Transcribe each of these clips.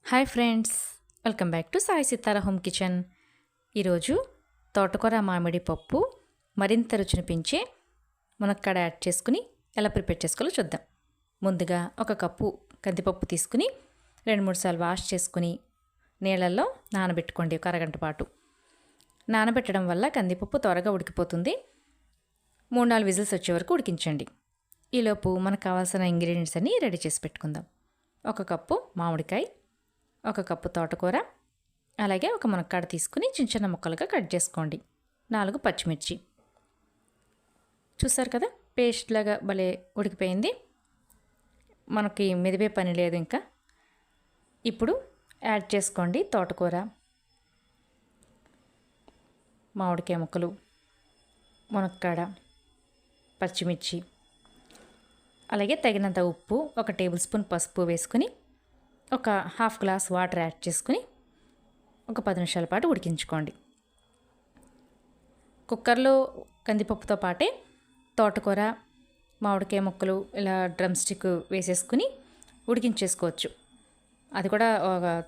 Hi friends, welcome back to Sai Sitara home kitchen. ఈరోజు తోటకూర మామిడి పప్పు మరింత రుచిని పెంచే మునక్కాడ యాడ్ చేసుకుని ఎలా ప్రిపేర్ చేసుకోవాలో చూద్దాం. ముందుగా ఒక కప్పు కందిపప్పు తీసుకుని 2-3 సార్లు వాష్ చేసుకుని నీళ్ళల్లో నానబెట్టుకోండి. ఒక అరగంట పాటు నానబెట్టడం వల్ల కందిపప్పు త్వరగా ఉడికిపోతుంది. 3-4 విజిల్స్ వచ్చే వరకు ఉడికించండి. ఈలోపు మనకు కావాల్సిన ఇంగ్రీడియంట్స్ అన్నీ రెడీ చేసి పెట్టుకుందాం. ఒక కప్పు మామిడికాయ, ఒక కప్పు తోటకూర, అలాగే ఒక మునక్కాడ తీసుకుని చిన్న చిన్న ముక్కలుగా కట్ చేసుకోండి. 4 పచ్చిమిర్చి. చూసారు కదా, పేస్ట్ లాగా భలే ఉడికిపోయింది. మనకి మెదిపే పని లేదు. ఇంకా ఇప్పుడు యాడ్ చేసుకోండి తోటకూర, మామిడికాయ ముక్కలు, మునక్కాడ, పచ్చిమిర్చి, అలాగే తగినంత ఉప్పు, 1 టేబుల్ స్పూన్ పసుపు వేసుకుని ఒక హాఫ్ గ్లాస్ వాటర్ యాడ్ చేసుకుని ఒక 10 నిమిషాల పాటు ఉడికించుకోండి. కుక్కర్లో కందిపప్పుతో పాటే తోటకూర, మామిడికాయ ముక్కలు ఇలా డ్రమ్ స్టిక్ వేసేసుకుని ఉడికించేసుకోవచ్చు. అది కూడా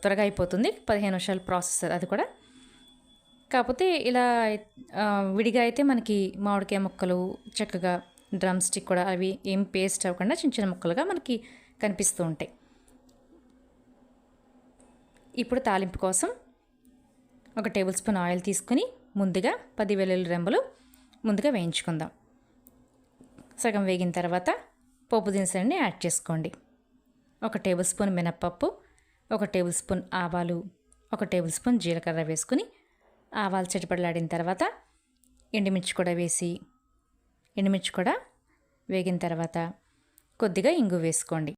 త్వరగా అయిపోతుంది. 15 నిమిషాల ప్రాసెస్ అది కూడా. కాకపోతే ఇలా విడిగా అయితే మనకి మామిడికాయ ముక్కలు చక్కగా డ్రమ్ స్టిక్ కూడా అవి ఏం పేస్ట్ అవ్వకుండా చిన్న చిన్న ముక్కలుగా మనకి కనిపిస్తూ ఉంటాయి. ఇప్పుడు తాలింపు కోసం 1 టేబుల్ స్పూన్ ఆయిల్ తీసుకుని ముందుగా 10 వెల్లుల్లి రెమ్మలు ముందుగా వేయించుకుందాం. సగం వేగిన తర్వాత పోపు దినుసులన్నీ యాడ్ చేసుకోండి. 1 టేబుల్ స్పూన్ మినప్పప్పు, 1 టేబుల్ స్పూన్ ఆవాలు, 1 టేబుల్ స్పూన్ జీలకర్ర వేసుకుని ఆవాలు చిటపటలాడిన తర్వాత ఎండుమిర్చి కూడా వేసి ఎండుమిర్చి కూడా వేగిన తర్వాత కొద్దిగా ఇంగు వేసుకోండి.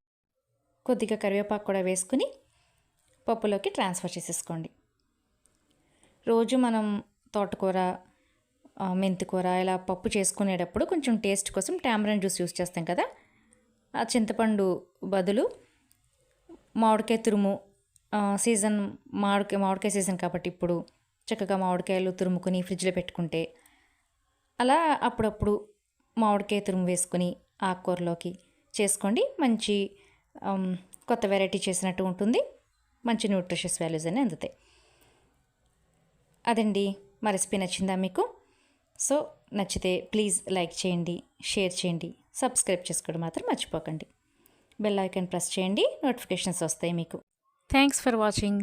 కొద్దిగా కరివేపాకు కూడా వేసుకుని పప్పులోకి ట్రాన్స్ఫర్ చేసేసుకోండి. రోజు మనం తోటకూర, మెంతికూర ఇలా పప్పు చేసుకునేటప్పుడు కొంచెం టేస్ట్ కోసం టామరిన్ జ్యూస్ యూస్ చేస్తాం కదా, ఆ చింతపండు బదులు మామిడికాయ తురుము, సీజన్ మామిడికాయ సీజన్ కాబట్టి ఇప్పుడు చక్కగా మామిడికాయలు తురుముకుని ఫ్రిడ్జ్లో పెట్టుకుంటే అలా అప్పుడప్పుడు మామిడికాయ తురుము వేసుకుని ఆకుకూరలోకి చేసుకోండి. మంచి కొత్త వెరైటీ చేసినట్టు ఉంటుంది. మంచి న్యూట్రిషియస్ వాల్యూస్ అన్నీ అందుతాయి. అదండి, మా రెసిపీ నచ్చిందా మీకు? సో నచ్చితే ప్లీజ్ లైక్ చేయండి, షేర్ చేయండి, సబ్స్క్రైబ్ చేసుకోవడం మాత్రం మర్చిపోకండి. బెల్ ఐకాన్ ప్రెస్ చేయండి, నోటిఫికేషన్స్ వస్తాయి మీకు. Thanks for watching.